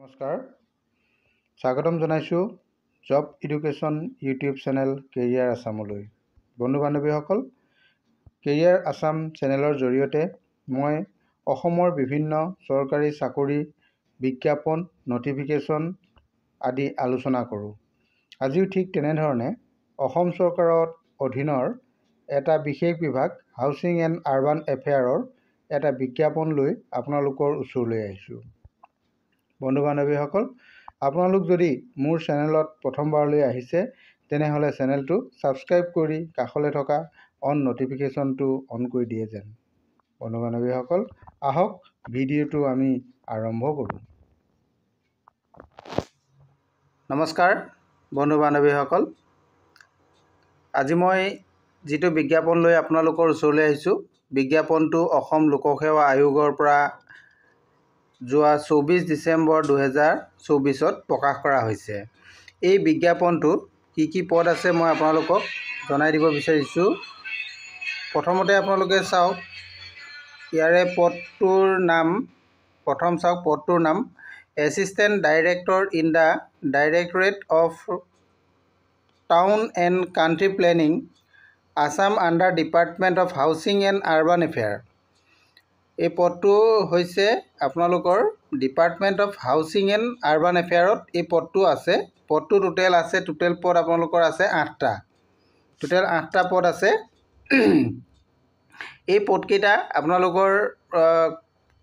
নমস্কাৰ, স্বাগতম জনাইছোঁ job education YouTube channel career আছামলৈ। বন্ধু বান্ধৱীসকল, কেৰিয়াৰ আছাম চেনেলৰ জৰিয়তে মই অসমৰ বিভিন্ন চৰকাৰী চাকৰি, বিজ্ঞাপন, নটিফিকেশ্যন আদি আলোচনা কৰোঁ। আজিও ঠিক তেনেধৰণে অসম চৰকাৰৰ অধীনৰ এটা বিশেষ বিভাগ হাউচিং এণ্ড আৰ্বান এফেয়াৰৰ এটা বিজ্ঞাপন লৈ আপোনালোকৰ ওচৰলৈ আহিছোঁ। বন্ধু বান্ধৱীসকল, আপোনালোক যদি মোৰ চেনেলত প্ৰথমবাৰলৈ আহিছে তেনেহ'লে চেনেলটো ছাবস্ক্ৰাইব কৰি কাষলৈ থকা অন নটিফিকেশ্যনটো অন কৰি দিয়ে যেন। বন্ধু বান্ধৱীসকল, আহক ভিডিঅ'টো আমি আৰম্ভ কৰোঁ। নমস্কাৰ বন্ধু বান্ধৱীসকল, আজি মই যিটো বিজ্ঞাপন লৈ আপোনালোকৰ ওচৰলৈ আহিছোঁ, বিজ্ঞাপনটো অসম লোকসেৱা আয়োগৰ পৰা যোৱা 24 ডিচেম্বৰ 2024 প্ৰকাশ কৰা হৈছে। এই বিজ্ঞাপনটো কি পদ আছে মই আপোনালোকক জনাই দিব বিচাৰিছোঁ। প্ৰথমতে আপোনালোকে চাওক, ইয়াৰে পদটোৰ নাম, পদটোৰ নাম assistant director in the directorate of town and country planning, Assam under department of housing and urban affair. এই পদটো হৈছে আপোনালোকৰ department of housing and urban এফেয়াৰত এই পদটো আছে। পদটো টোটেল পদ আপোনালোকৰ আছে 8টা। টোটেল 8টা পদ আছে। এই পদকেইটা আপোনালোকৰ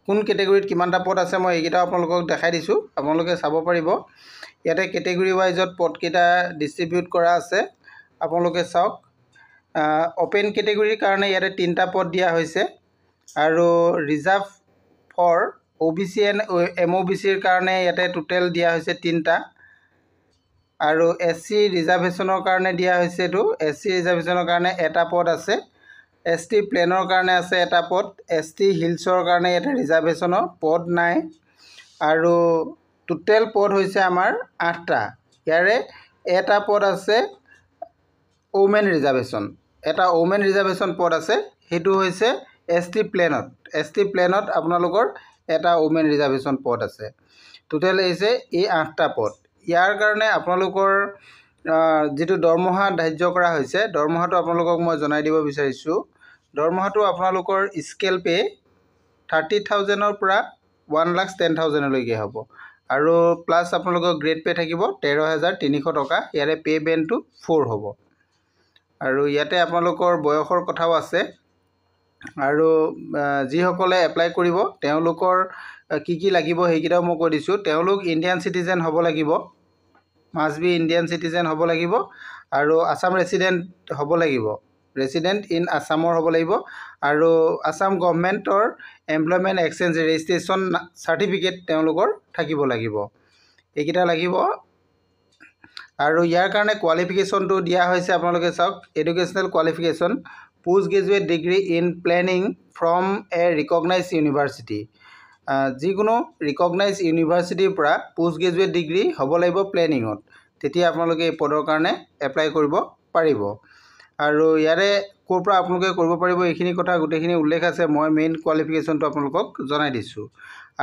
কোন কেটেগৰীত কিমানটা পদ আছে মই এইকেইটা আপোনালোকক দেখাই দিছোঁ, আপোনালোকে চাব পাৰিব। ইয়াতে কেটেগৰী ৱাইজত পদকেইটা ডিষ্ট্ৰিবিউট কৰা আছে, আপোনালোকে চাওক। অ'পেন কেটেগৰীৰ কাৰণে ইয়াতে 3টা পদ দিয়া হৈছে, আৰু ৰিজাৰ্ভ ফৰ OBC এণ্ড MOBCৰ কাৰণে ইয়াতে টোটেল দিয়া হৈছে 3টা, আৰু SC ৰিজাৰ্ভেশ্যনৰ কাৰণে দিয়া হৈছে এইটো। SC ৰিজাৰ্ভেশ্যনৰ কাৰণে এটা পদ আছে। ST প্লেনৰ কাৰণে আছে এটা পদ। ST হিলছৰ কাৰণে ইয়াতে ৰিজাৰ্ভেশ্যনৰ পদ নাই, আৰু টোটেল পদ হৈছে আমাৰ 8টা। ইয়াৰে এটা পদ আছে ওমেন ৰিজাৰ্ভেশ্যন, এটা ওমেন ৰিজাৰ্ভেশ্যন পদ আছে, সেইটো হৈছে ST প্লেনত। ST প্লেনত আপোনালোকৰ এটা ওমেন ৰিজাৰ্ভেশ্যন পদ আছে। টোটেল হৈছে এই 8টা পদ। ইয়াৰ কাৰণে আপোনালোকৰ যিটো দৰমহা ধাৰ্য কৰা হৈছে, দৰমহাটো আপোনালোকক মই জনাই দিব বিচাৰিছোঁ। দৰমহাটো আপোনালোকৰ স্কেল পে 30,000ৰ পৰা 1,10,000লৈকে হ'ব, আৰু প্লাছ আপোনালোকৰ গ্ৰেড পে থাকিব 13,300 টকা। ইয়াৰে পে বেণ্ডটো 4 হ'ব, আৰু ইয়াতে আপোনালোকৰ বয়সৰ কথাও আছে। আৰু যিসকলে এপ্লাই কৰিব তেওঁলোকৰ কি লাগিব সেইকেইটাও মই কৈ দিছোঁ। তেওঁলোক ইণ্ডিয়ান চিটিজেন হ'ব লাগিব, মাষ্ট বি ইণ্ডিয়ান চিটিজেন হ'ব লাগিব, আৰু আছাম ৰেচিডেণ্ট হ'ব লাগিব, ৰেচিডেণ্ট ইন আছামৰ হ'ব লাগিব, আৰু আছাম গভৰ্ণমেণ্টৰ এমপ্লয়মেণ্ট এক্সচেঞ্জ ৰেজিষ্ট্ৰেশ্যন চাৰ্টিফিকেট তেওঁলোকৰ থাকিব লাগিব, এইকেইটা লাগিব। আৰু ইয়াৰ কাৰণে কোৱালিফিকেশ্যনটো দিয়া হৈছে, আপোনালোকে চাওক। Educational qualification post graduate degree in planning from A recognise university. যিকোনো ৰিকগনাইজ ইউনিভাৰ্চিটিৰ পৰা পোষ্ট গ্ৰেজুৱেট ডিগ্ৰী হ'ব লাগিব প্লেনিঙত, তেতিয়া আপোনালোকে এই পদৰ কাৰণে এপ্লাই কৰিব পাৰিব। আৰু ইয়াৰে ক'ৰ পৰা আপোনালোকে কৰিব পাৰিব এইখিনি কথা গোটেইখিনি উল্লেখ আছে, মই মেইন কোৱালিফিকেশ্যনটো আপোনালোকক জনাই দিছোঁ।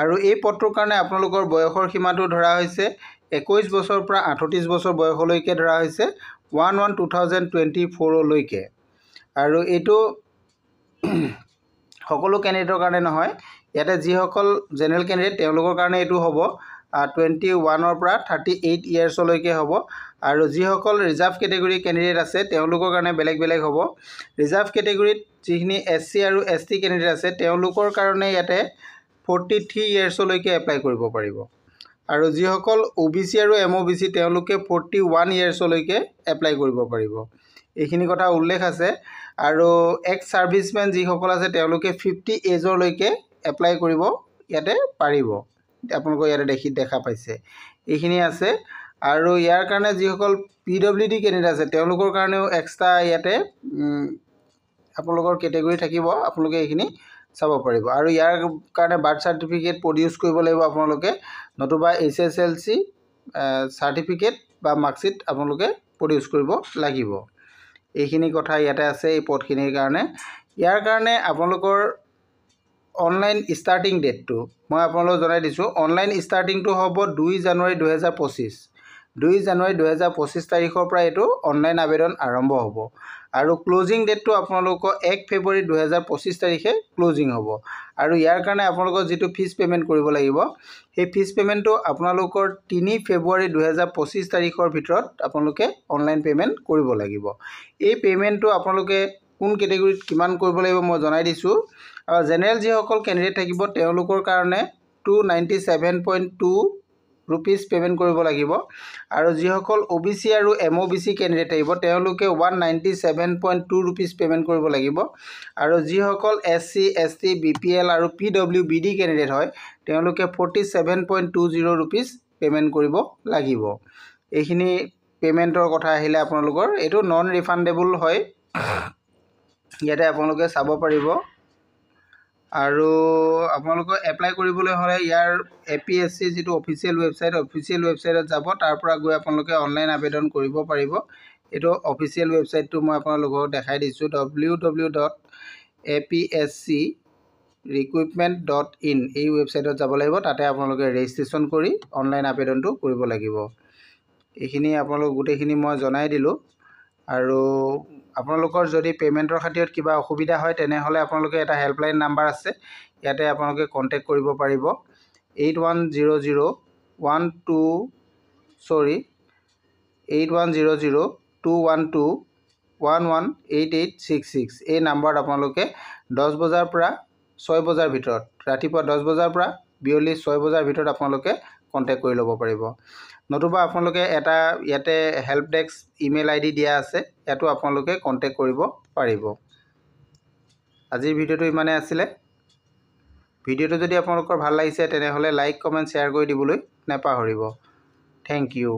আৰু এই পদটোৰ কাৰণে আপোনালোকৰ বয়সৰ সীমাটো ধৰা হৈছে 21 বছৰৰ পৰা 38 বছৰ বয়সলৈকে ধৰা হৈছে 1/1/2024লৈকে। আৰু এইটো সকলো কেণ্ডিডেটৰ কাৰণে নহয়, ইয়াতে যিসকল জেনেৰেল কেণ্ডিডেট তেওঁলোকৰ কাৰণে এইটো হ'ব 21ৰ পৰা 38 ইয়াৰ্ছলৈকে হ'ব, আৰু যিসকল ৰিজাৰ্ভ কেটেগৰী কেণ্ডিডেট আছে তেওঁলোকৰ কাৰণে বেলেগ হ'ব। ৰিজাৰ্ভ কেটেগৰীত যিখিনি SC আৰু ST কেণ্ডিডেট আছে তেওঁলোকৰ কাৰণে ইয়াতে 43 ইয়াৰ্ছলৈকে এপ্লাই কৰিব পাৰিব, আৰু যিসকল OBC আৰু MOBC তেওঁলোকে 41 ইয়াৰ্ছলৈকে এপ্লাই কৰিব পাৰিব। এইখিনি কথা উল্লেখ আছে। আৰু এক্স ছাৰ্ভিচমেন যিসকল আছে তেওঁলোকে 50 এজলৈকে এপ্লাই কৰিব ইয়াতে পাৰিব, আপোনালোকৰ ইয়াতে দেখা পাইছে, এইখিনি আছে। আৰু ইয়াৰ কাৰণে যিসকল PWD কেণ্ডিডেট আছে তেওঁলোকৰ কাৰণেও এক্সট্ৰা ইয়াতে আপোনালোকৰ কেটেগৰী থাকিব, আপোনালোকে এইখিনি চাব পাৰিব। আৰু ইয়াৰ কাৰণে বাৰ্থ চাৰ্টিফিকেট প্ৰডিউচ কৰিব লাগিব আপোনালোকে, নতুবা SSLC চাৰ্টিফিকেট বা মাৰ্কশ্বিট আপোনালোকে প্ৰডিউচ কৰিব লাগিব। এইখিনি কথা ইয়াতে আছে এই পদখিনিৰ কাৰণে। ইয়াৰ কাৰণে আপোনালোকৰ অনলাইন ষ্টাৰ্টিং ডেটটো মই আপোনালোকক জনাই দিছোঁ। অনলাইন ষ্টাৰ্টিংটো হ'ব 2 জানুৱাৰী 2025। 2 জানুৱাৰী 2025 তাৰিখৰ পৰা এইটো অনলাইন আবেদন আৰম্ভ হ'ব আৰু ক্লোজিং ডেটটো আপোনালোকৰ 1 ফেব্ৰুৱাৰী 2025 তাৰিখে ক্লোজিং হ'ব। আৰু ইয়াৰ কাৰণে আপোনালোকৰ যিটো ফিজ পে'মেণ্ট কৰিব লাগিব, সেই ফিজ পে'মেণ্টটো আপোনালোকৰ 3 ফেব্ৰুৱাৰী 2025 তাৰিখৰ ভিতৰত আপোনালোকে অনলাইন পে'মেণ্ট কৰিব লাগিব। এই পে'মেণ্টটো আপোনালোকে কোন কেটেগৰীত কিমান কৰিব লাগিব মই জনাই দিছোঁ। আৰু জেনেৰেল যিসকল কেণ্ডিডেট থাকিব তেওঁলোকৰ কাৰণে 297.2 रुपीस पेमेंट কৰিব লাগিব। আৰু যিসকল OBC আৰু MOBC কেণ্ডিডেট থাকিব তেওঁলোকে 197.2 रुपीस পেমেন্ট কৰিব লাগিব। আৰু যিসকল SC ST BPL আৰু PWBD কেণ্ডিডেট হয় তেওঁলোকে 47.20 रुपीस পেমেন্ট কৰিব লাগিব। এইখিনি পেমেন্টৰ কথা আহিলে আপোনালোকৰ এইটো নন ৰিফান্ডেবল হয়, ইয়াতে আপোনালোকে চাব পাৰিব। আৰু আপোনালোকে এপ্লাই কৰিবলৈ হ'লে ইয়াৰ APSC যিটো অফিচিয়েল ৱেবছাইটত যাব, তাৰ পৰা গৈ আপোনালোকে অনলাইন আবেদন কৰিব পাৰিব। এইটো অফিচিয়েল ৱেবছাইটটো মই আপোনালোকক দেখাই দিছোঁ, www.apscrecruitment.in এই ৱেবছাইটত যাব লাগিব। তাতে আপোনালোকে ৰেজিষ্ট্ৰেশ্যন কৰি অনলাইন আবেদনটো কৰিব লাগিব। এইখিনি আপোনালোক গোটেইখিনি মই জনাই দিলোঁ। আৰু আপোনালোকৰ যদি পে'মেণ্টৰ খাতিৰত কিবা অসুবিধা হয় তেনেহ'লে আপোনালোকে এটা হেল্পলাইন নাম্বাৰ আছে, ইয়াতে আপোনালোকে কণ্টেক্ট কৰিব পাৰিব। 8100-212-1166 এই নাম্বাৰত আপোনালোকে 10 বজাৰ পৰা 6 বজাৰ ভিতৰত, ৰাতিপুৱা 10 বজাৰ পৰা বিয়লি 6 বজাৰ ভিতৰত আপোনালোকে কণ্টেক্ট কৰি ল'ব পাৰিব। নতুবা আপোনালোকে এটা ইয়াতে হেল্প ডেস্ক ইমেইল ID দিয়া আছে, ইয়াতো আপোনালোকে কণ্টেক্ট কৰিব পাৰিব। আজিৰ ভিডিঅ'টো ইমানে আছিলে। ভিডিঅ'টো যদি আপোনালোকৰ ভাল লাগিছে তেনেহ'লে লাইক কমেণ্ট শ্বেয়াৰ কৰি দিবলৈ নাপাহৰিব। Thank U.